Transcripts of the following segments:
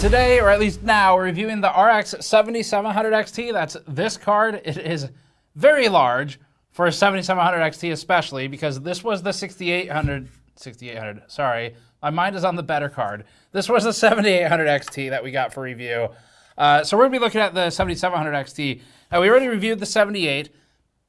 Today, or at least now, we're reviewing the RX 7700 XT. That's this card. It is very large for a 7700 XT especially, because this was the 6800, sorry. My mind is on the better card. This was the 7800 XT that we got for review. So we're gonna be looking at the 7700 XT. Now we already reviewed the 78.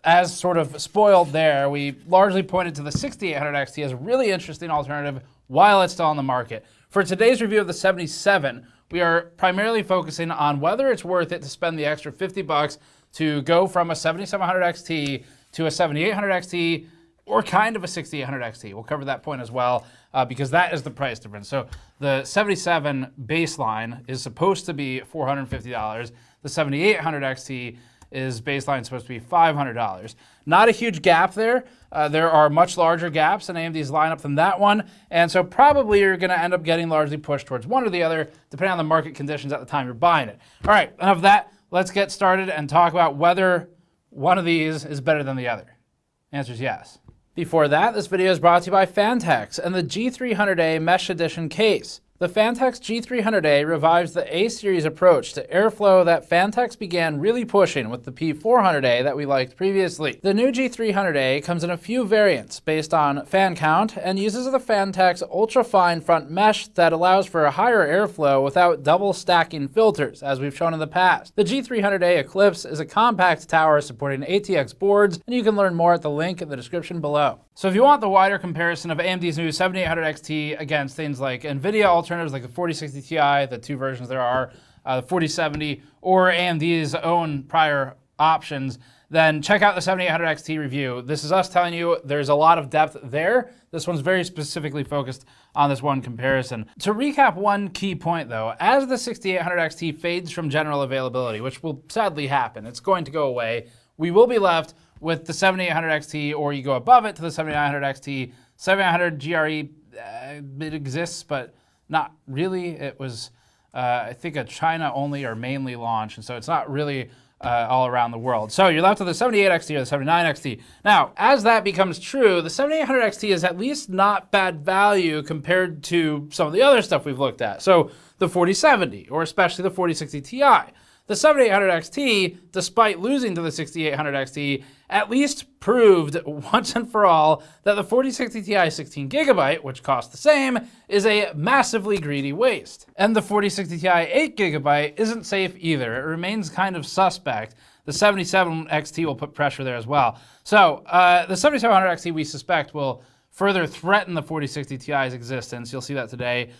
As sort of spoiled there, we largely pointed to the 6800 XT as a really interesting alternative while it's still on the market. For today's review of the 77, we are primarily focusing on whether it's worth it to spend the extra 50 bucks to go from a 7700 XT to a 7800 XT or kind of a 6800 XT. We'll cover that point as well because that is the price difference. So the 77 baseline is supposed to be $450. The 7800 XT is baseline supposed to be $500. Not a huge gap there. There are much larger gaps in AMD's lineup than that one, and so probably you're gonna end up getting largely pushed towards one or the other, depending on the market conditions at the time you're buying it. All right, enough of that. Let's get started and talk about whether one of these is better than the other. The answer is yes. Before that, this video is brought to you by Fantex and the G300A Mesh Edition case. The Fantex G300A revives the A-series approach to airflow that Fantex began really pushing with the P400A that we liked previously. The new G300A comes in a few variants based on fan count and uses the Fantex ultra-fine front mesh that allows for a higher airflow without double stacking filters, as we've shown in the past. The G300A Eclipse is a compact tower supporting ATX boards, and you can learn more at the link in the description below. So if you want the wider comparison of AMD's new 7800 XT against things like NVIDIA alternatives like the 4060 Ti, the two versions there are, the 4070, or AMD's own prior options, then check out the 7800 XT review. This is us telling you there's a lot of depth there. This one's very specifically focused on this one comparison. To recap one key point though, as the 6800 XT fades from general availability, which will sadly happen, it's going to go away, we will be left with the 7800 XT, or you go above it to the 7900 XT. 700 GRE, it exists, but not really. It was, I think, a China only or mainly launch, and so it's not really all around the world. So you're left with the 78 XT or the 79 XT. Now, as that becomes true, the 7800 XT is at least not bad value compared to some of the other stuff we've looked at. So the 4070, or especially the 4060 Ti. The 7800 XT, despite losing to the 6800 XT, at least proved once and for all that the 4060 Ti 16GB, which costs the same, is a massively greedy waste. And the 4060 Ti 8GB isn't safe either. It remains kind of suspect. The 77 XT will put pressure there as well. So the 7700 XT, we suspect, will further threaten the 4060 Ti's existence. You'll see that today.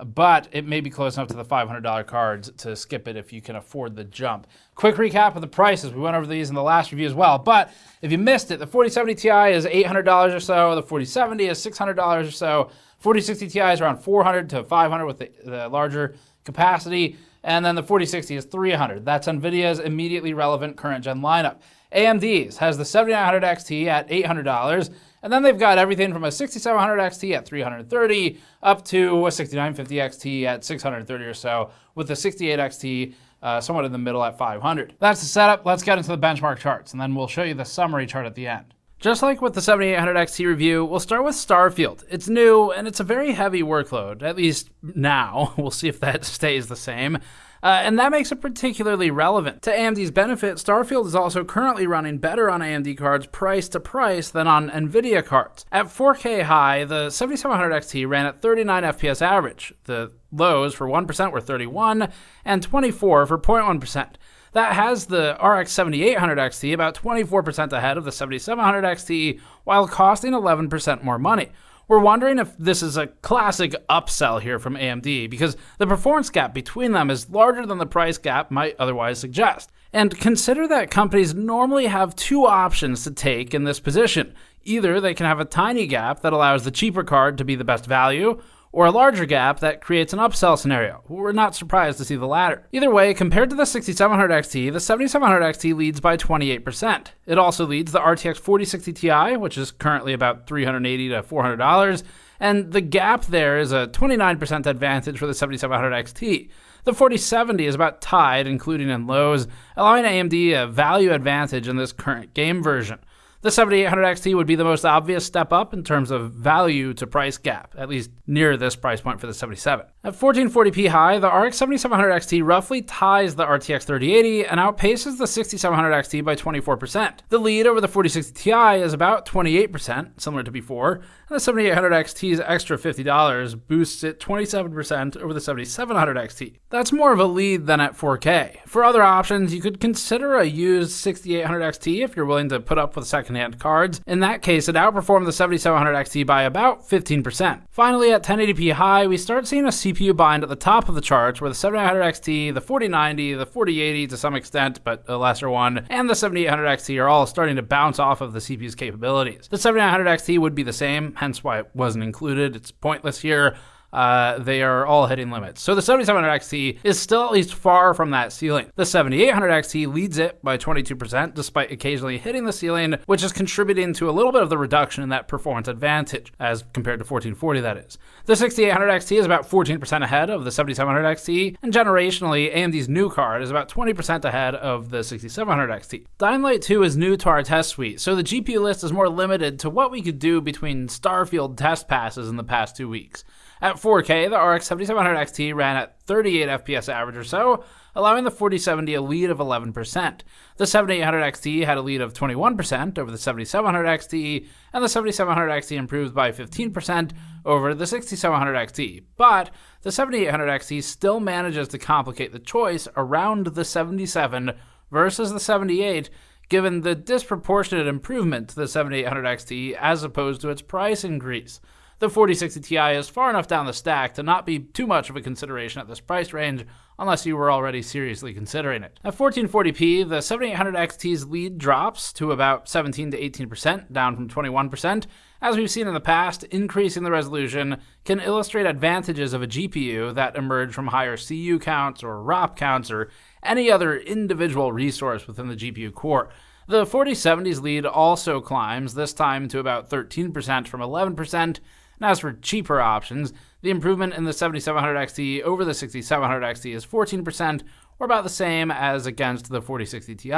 But it may be close enough to the $500 cards to skip it if you can afford the jump. Quick recap of the prices. We went over these in the last review as well, but if you missed it, the 4070 Ti is $800 or so, the 4070 is $600 or so, 4060 Ti is around $400 to $500 with the larger capacity, and then the 4060 is $300. That's NVIDIA's immediately relevant current gen lineup. AMD's has the 7900 XT at $800, and then they've got everything from a 6700 XT at $330 up to a 6950 XT at $630 or so, with the 68 XT somewhat in the middle at $500. That's the setup. Let's get into the benchmark charts, and then we'll show you the summary chart at the end. Just like with the 7800 XT review, we'll start with Starfield. It's new, and it's a very heavy workload, at least now. We'll see if that stays the same. And that makes it particularly relevant. To AMD's benefit, Starfield is also currently running better on AMD cards price to price than on NVIDIA cards. At 4K high, the 7700 XT ran at 39 FPS average. The lows for 1% were 31 and 24 for 0.1%. That has the RX 7800 XT about 24% ahead of the 7700 XT while costing 11% more money. We're wondering if this is a classic upsell here from AMD because the performance gap between them is larger than the price gap might otherwise suggest. And consider that companies normally have two options to take in this position. Either they can have a tiny gap that allows the cheaper card to be the best value, or a larger gap that creates an upsell scenario. We're not surprised to see the latter. Either way, compared to the 6700 XT, the 7700 XT leads by 28%. It also leads the RTX 4060 Ti, which is currently about $380 to $400, and the gap there is a 29% advantage for the 7700 XT. The 4070 is about tied, including in lows, allowing AMD a value advantage in this current game version. The 7800 XT would be the most obvious step up in terms of value to price gap, at least near this price point for the 77. At 1440p high, the RX 7700 XT roughly ties the RTX 3080 and outpaces the 6700 XT by 24%. The lead over the 4060 Ti is about 28%, similar to before, and the 7800 XT's extra $50 boosts it 27% over the 7700 XT. That's more of a lead than at 4K. For other options, you could consider a used 6800 XT if you're willing to put up with secondhand cards. In that case, it outperformed the 7700 XT by about 15%. Finally, at 1080p high, we start seeing a CPU bind at the top of the charts where the 7800 XT, the 4090, the 4080 to some extent, but a lesser one, and the 7800 XT are all starting to bounce off of the CPU's capabilities. The 7900 XT would be the same, hence why it wasn't included. It's pointless here. They are all hitting limits. So the 7700 XT is still at least far from that ceiling. The 7800 XT leads it by 22%, despite occasionally hitting the ceiling, which is contributing to a little bit of the reduction in that performance advantage, as compared to 1440 that is. The 6800 XT is about 14% ahead of the 7700 XT, and generationally, AMD's new card is about 20% ahead of the 6700 XT. Dying Light 2 is new to our test suite, so the GPU list is more limited to what we could do between Starfield test passes in the past 2 weeks. At 4K, the RX 7700 XT ran at 38 FPS average or so, allowing the 4070 a lead of 11%. The 7800 XT had a lead of 21% over the 7700 XT, and the 7700 XT improved by 15% over the 6700 XT. But the 7800 XT still manages to complicate the choice around the 77 versus the 78, given the disproportionate improvement to the 7800 XT as opposed to its price increase. The 4060 Ti is far enough down the stack to not be too much of a consideration at this price range, unless you were already seriously considering it. At 1440p, the 7800 XT's lead drops to about 17 to 18%, down from 21%. As we've seen in the past, increasing the resolution can illustrate advantages of a GPU that emerge from higher CU counts or ROP counts or any other individual resource within the GPU core. The 4070's lead also climbs, this time to about 13% from 11%. And as for cheaper options, the improvement in the 7700 XT over the 6700 XT is 14%, or about the same as against the 4060 Ti.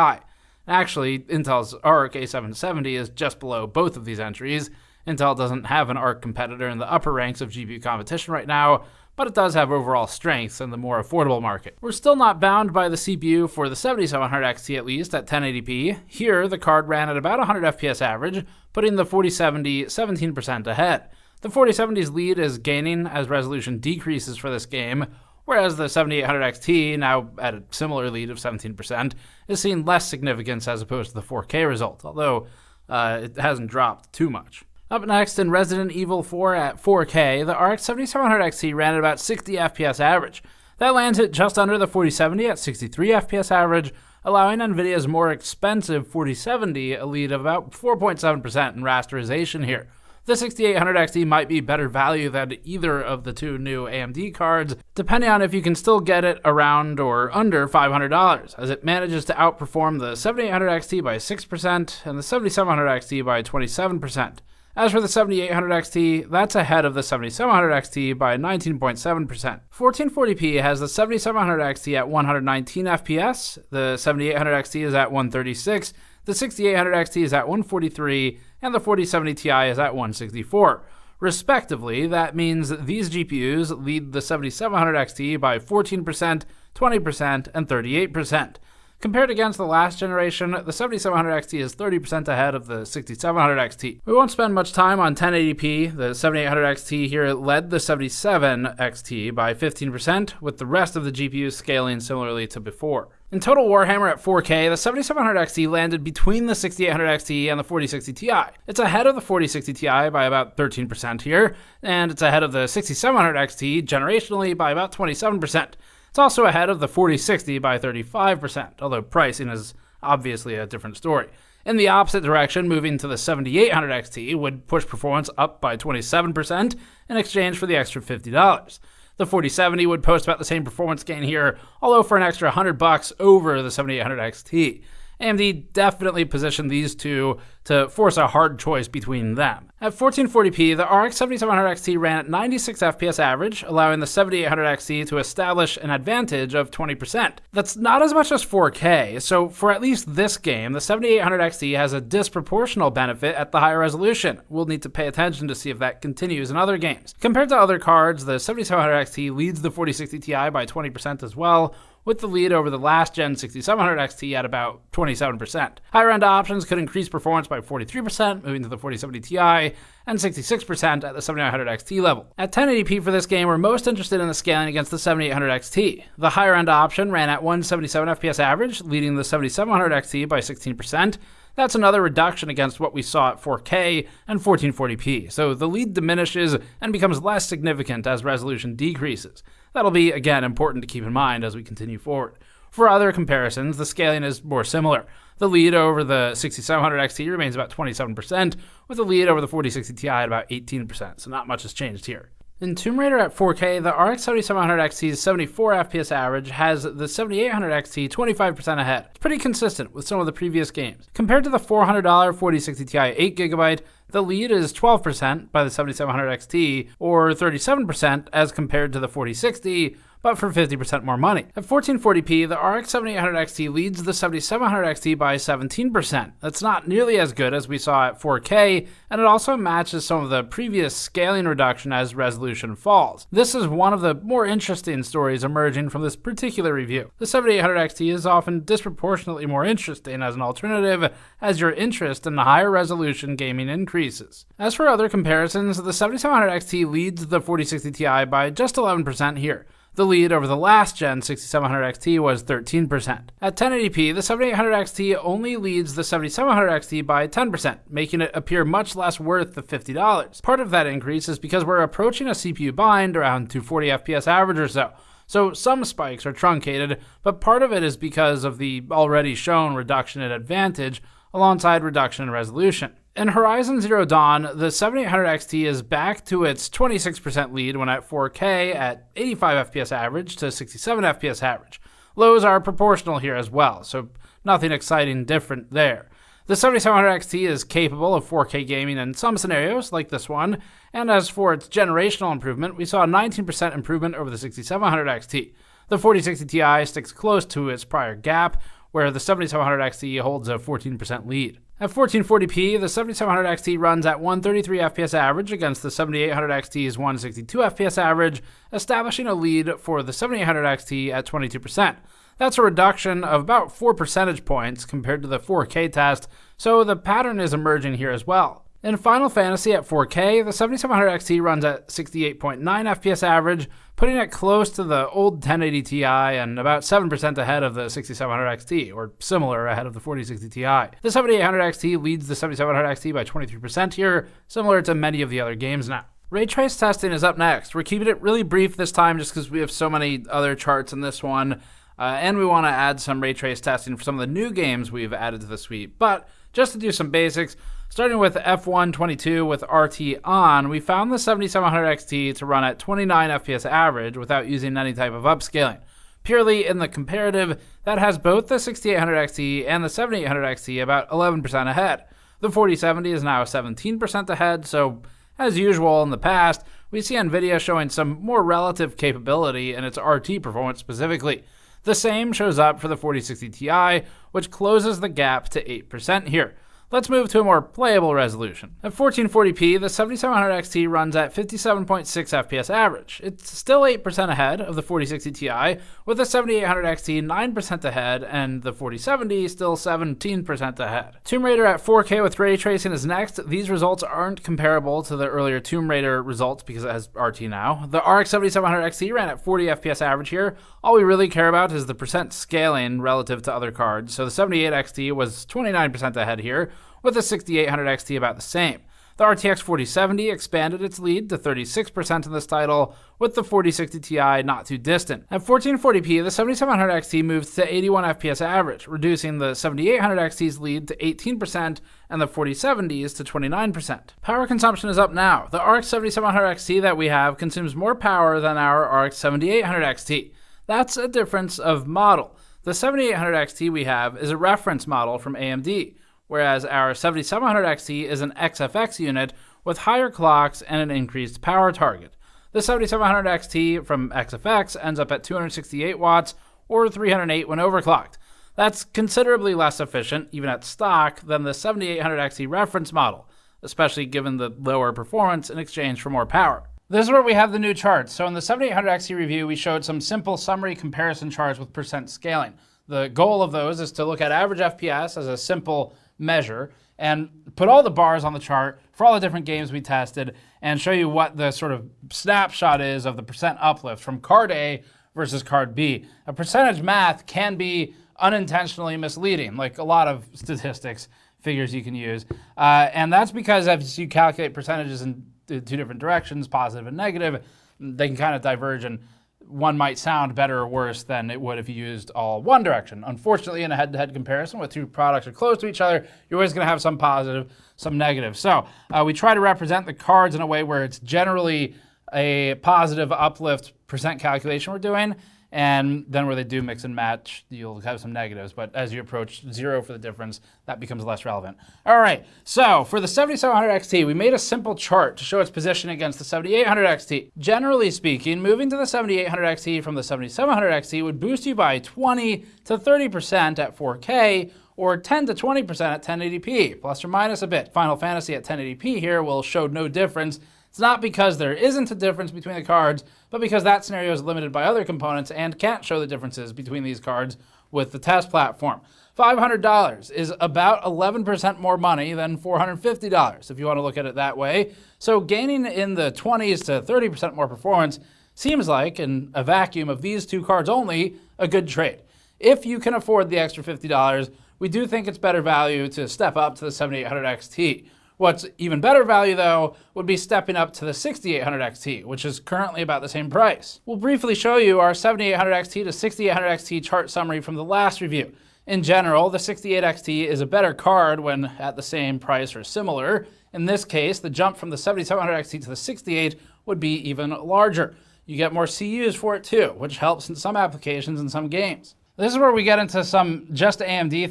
Actually, Intel's ARC A770 is just below both of these entries. Intel doesn't have an ARC competitor in the upper ranks of GPU competition right now, but it does have overall strengths in the more affordable market. We're still not bound by the CPU for the 7700 XT at least at 1080p. Here, the card ran at about 100 FPS average, putting the 4070 17% ahead. The 4070's lead is gaining as resolution decreases for this game, whereas the 7800 XT, now at a similar lead of 17%, is seeing less significance as opposed to the 4K result, although it hasn't dropped too much. Up next, in Resident Evil 4 at 4K, the RX 7700 XT ran at about 60 FPS average. That lands it just under the 4070 at 63 FPS average, allowing NVIDIA's more expensive 4070 a lead of about 4.7% in rasterization here. The 6800 XT might be better value than either of the two new AMD cards, depending on if you can still get it around or under $500, as it manages to outperform the 7800 XT by 6% and the 7700 XT by 27%. As for the 7800 XT, that's ahead of the 7700 XT by 19.7%. 1440p has the 7700 XT at 119 FPS, the 7800 XT is at 136, the 6800 XT is at 143, and the 4070 Ti is at 164. Respectively, that means these GPUs lead the 7700 XT by 14%, 20%, and 38%. Compared against the last generation, the 7700 XT is 30% ahead of the 6700 XT. We won't spend much time on 1080p. The 7800 XT here led the 77 XT by 15%, with the rest of the GPUs scaling similarly to before. In Total Warhammer at 4K, the 7700 XT landed between the 6800 XT and the 4060 Ti. It's ahead of the 4060 Ti by about 13% here, and it's ahead of the 6700 XT generationally by about 27%. It's also ahead of the 4060 by 35%, although pricing is obviously a different story. In the opposite direction, moving to the 7800 XT would push performance up by 27% in exchange for the extra $50. The 4070 would post about the same performance gain here, although for an extra $100 over the 7800 XT. AMD definitely positioned these two to force a hard choice between them. At 1440p, the RX 7700 XT ran at 96 FPS average, allowing the 7800 XT to establish an advantage of 20%. That's not as much as 4K, so for at least this game, the 7800 XT has a disproportional benefit at the higher resolution. We'll need to pay attention to see if that continues in other games. Compared to other cards, the 7700 XT leads the 4060 Ti by 20% as well, with the lead over the last gen 6700 XT at about 27%. Higher end options could increase performance by 43%, moving to the 4070 Ti, and 66% at the 7900 XT level. At 1080p for this game, we're most interested in the scaling against the 7800 XT. The higher end option ran at 177 FPS average, leading the 7700 XT by 16%. That's another reduction against what we saw at 4K and 1440p, so the lead diminishes and becomes less significant as resolution decreases. That'll be, again, important to keep in mind as we continue forward. For other comparisons, the scaling is more similar. The lead over the 6700 XT remains about 27%, with the lead over the 4060 Ti at about 18%, so not much has changed here. In Tomb Raider at 4K, the RX 7700 XT's 74 FPS average has the 7800 XT 25% ahead. It's pretty consistent with some of the previous games. Compared to the $400 4060 Ti 8GB, the lead is 12% by the 7700 XT, or 37% as compared to the 4060, but for 50% more money. At 1440p, the RX 7800 XT leads the 7700 XT by 17%. That's not nearly as good as we saw at 4K, and it also matches some of the previous scaling reduction as resolution falls. This is one of the more interesting stories emerging from this particular review. The 7800 XT is often disproportionately more interesting as an alternative as your interest in the higher resolution gaming increases. As for other comparisons, the 7700 XT leads the 4060 Ti by just 11% here. The lead over the last gen 6700 XT was 13%. At 1080p, the 7800 XT only leads the 7700 XT by 10%, making it appear much less worth the $50. Part of that increase is because we're approaching a CPU bind around 240 FPS average or so. So some spikes are truncated, but part of it is because of the already shown reduction in advantage alongside reduction in resolution. In Horizon Zero Dawn, the 7800 XT is back to its 26% lead when at 4K at 85 FPS average to 67 FPS average. Lows are proportional here as well, so nothing exciting different there. The 7700 XT is capable of 4K gaming in some scenarios, like this one, and as for its generational improvement, we saw a 19% improvement over the 6700 XT. The 4060 Ti sticks close to its prior gap, where the 7700 XT holds a 14% lead. At 1440p, the 7700 XT runs at 133 FPS average against the 7800 XT's 162 FPS average, establishing a lead for the 7800 XT at 22%. That's a reduction of about 4 percentage points compared to the 4K test, so the pattern is emerging here as well. In Final Fantasy at 4K, the 7700 XT runs at 68.9 FPS average, putting it close to the old 1080 Ti and about 7% ahead of the 6700 XT, or similar ahead of the 4060 Ti. The 7800 XT leads the 7700 XT by 23% here, similar to many of the other games now. Ray trace testing is up next. We're keeping it really brief this time just because we have so many other charts in this one, and we want to add some ray trace testing for some of the new games we've added to the suite. But just to do some basics, starting with F122 with RT on, we found the 7700 XT to run at 29 FPS average without using any type of upscaling. Purely in the comparative, that has both the 6800 XT and the 7800 XT about 11% ahead. The 4070 is now 17% ahead, so as usual in the past, we see NVIDIA showing some more relative capability in its RT performance specifically. The same shows up for the 4060 Ti, which closes the gap to 8% here. Let's move to a more playable resolution. At 1440p, the 7700 XT runs at 57.6 FPS average. It's still 8% ahead of the 4060 Ti, with the 7800 XT 9% ahead and the 4070 still 17% ahead. Tomb Raider at 4K with ray tracing is next. These results aren't comparable to the earlier Tomb Raider results because it has RT now. The RX 7700 XT ran at 40 FPS average here. All we really care about is the percent scaling relative to other cards, so the 78 XT was 29% ahead here, with the 6800 XT about the same. The RTX 4070 expanded its lead to 36% in this title, with the 4060 Ti not too distant. At 1440p, the 7700 XT moved to 81 FPS average, reducing the 7800 XT's lead to 18% and the 4070's to 29%. Power consumption is up now. The RX 7700 XT that we have consumes more power than our RX 7800 XT. That's a difference of model. The 7800 XT we have is a reference model from AMD, whereas our 7700 XT is an XFX unit with higher clocks and an increased power target. The 7700 XT from XFX ends up at 268 watts or 308 when overclocked. That's considerably less efficient, even at stock, than the 7800 XT reference model, especially given the lower performance in exchange for more power. This is where we have the new charts. So in the 7800 XT review, we showed some simple summary comparison charts with percent scaling. The goal of those is to look at average FPS as a simple measure and put all the bars on the chart for all the different games we tested and show you what the sort of snapshot is of the percent uplift from card A versus card B. A percentage math can be unintentionally misleading, like a lot of statistics figures you can use. And that's because as you calculate percentages in two different directions, positive and negative, they can kind of diverge, and one might sound better or worse than it would if you used all one direction. Unfortunately, in a head-to-head comparison where two products are close to each other, you're always going to have some positive, some negative. So we try to represent the cards in a way where it's generally a positive uplift percent calculation we're doing, and then where they do mix and match, you'll have some negatives. But as you approach 0 for the difference, that becomes less relevant. All right, so for the 7700 XT, we made a simple chart to show its position against the 7800 XT. Generally speaking, moving to the 7800 XT from the 7700 XT would boost you by 20 to 30% at 4K, or 10 to 20% at 1080p, plus or minus a bit. Final Fantasy at 1080p here will show no difference. It's not because there isn't a difference between the cards, but because that scenario is limited by other components and can't show the differences between these cards with the test platform. $500 is about 11% more money than $450, if you want to look at it that way. So gaining in the 20s to 30% more performance seems like, in a vacuum of these two cards only, a good trade. If you can afford the extra $50, we do think it's better value to step up to the 7800 XT. What's even better value, though, would be stepping up to the 6800 XT, which is currently about the same price. We'll briefly show you our 7800 XT to 6800 XT chart summary from the last review. In general, the 68 XT is a better card when at the same price or similar. In this case, the jump from the 7700 XT to the 68 would be even larger. You get more CUs for it too, which helps in some applications and some games. This is where we get into some just AMD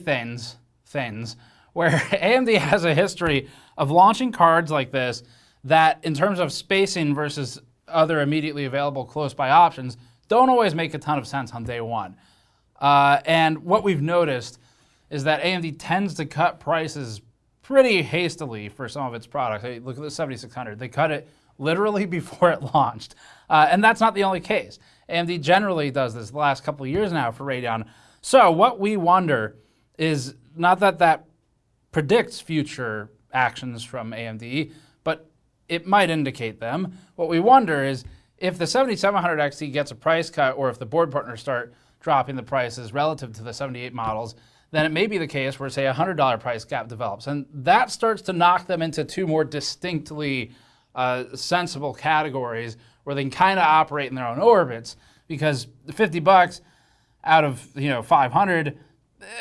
things, where AMD has a history of launching cards like this that, in terms of spacing versus other immediately available close by options, don't always make a ton of sense on day one. And what we've noticed is that AMD tends to cut prices pretty hastily for some of its products. Hey, look at the 7600. They cut it literally before it launched. And that's not the only case. AMD generally does this the last couple of years now for Radeon. So what we wonder is not that that predicts future actions from AMD, but it might indicate them. What we wonder is if the 7700 XT gets a price cut, or if the board partners start dropping the prices relative to the 78 models, then it may be the case where, say, a $100 price gap develops. And that starts to knock them into two more distinctly sensible categories where they can kind of operate in their own orbits, because $50 out of 500,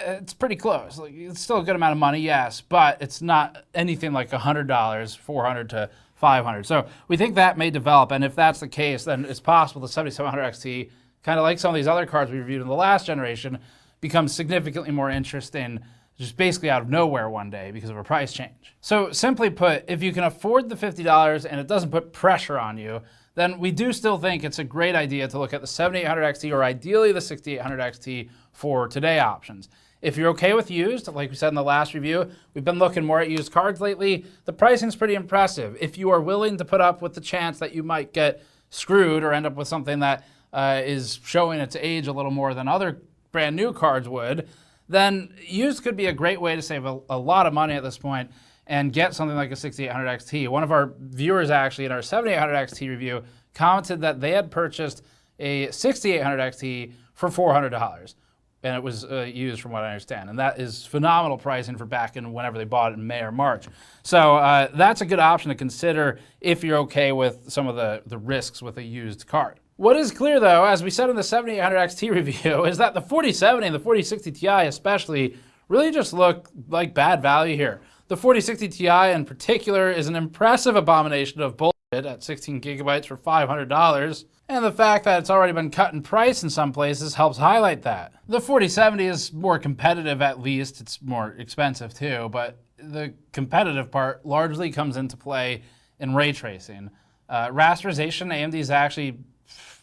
it's pretty close. Like, it's still a good amount of money, yes, but it's not anything like $100, $400 to $500. So we think that may develop, and if that's the case, then it's possible the 7700 XT, kind of like some of these other cards we reviewed in the last generation, becomes significantly more interesting just basically out of nowhere one day because of a price change. So simply put, if you can afford the $50 and it doesn't put pressure on you, then we do still think it's a great idea to look at the 7800 XT or ideally the 6800 XT for today options. If you're okay with used, like we said in the last review, we've been looking more at used cards lately. The pricing's pretty impressive. If you are willing to put up with the chance that you might get screwed or end up with something that is showing its age a little more than other brand new cards would, then used could be a great way to save a lot of money at this point and get something like a 6800 XT. One of our viewers actually in our 7800 XT review commented that they had purchased a 6800 XT for $400, and it was used from what I understand. And that is phenomenal pricing for back in whenever they bought it in May or March. So that's a good option to consider if you're okay with some of the risks with a used card. What is clear, though, as we said in the 7800 XT review, is that the 4070 and the 4060 Ti especially really just look like bad value here. The 4060 Ti in particular is an impressive abomination of both at 16 gigabytes for $500. And the fact that it's already been cut in price in some places helps highlight that. The 4070 is more competitive at least. It's more expensive too, but the competitive part largely comes into play in ray tracing. Rasterization, AMD is actually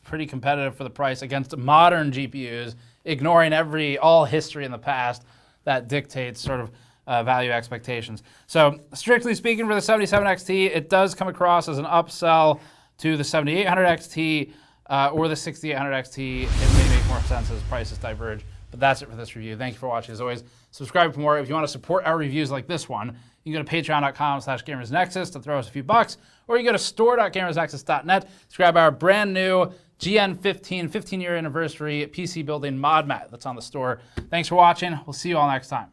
pretty competitive for the price against modern GPUs, ignoring all history in the past that dictates sort of value expectations. So strictly speaking, for the 77XT, it does come across as an upsell to the 7800 XT or the 6800 XT. It may make more sense as prices diverge. But that's it for this review. Thank you for watching. As always, subscribe for more. If you want to support our reviews like this one, you can go to patreon.com/gamersnexus to throw us a few bucks, or you can go to store.gamersnexus.net to grab our brand new GN15 15-year anniversary PC building mod mat that's on the store. Thanks for watching. We'll see you all next time.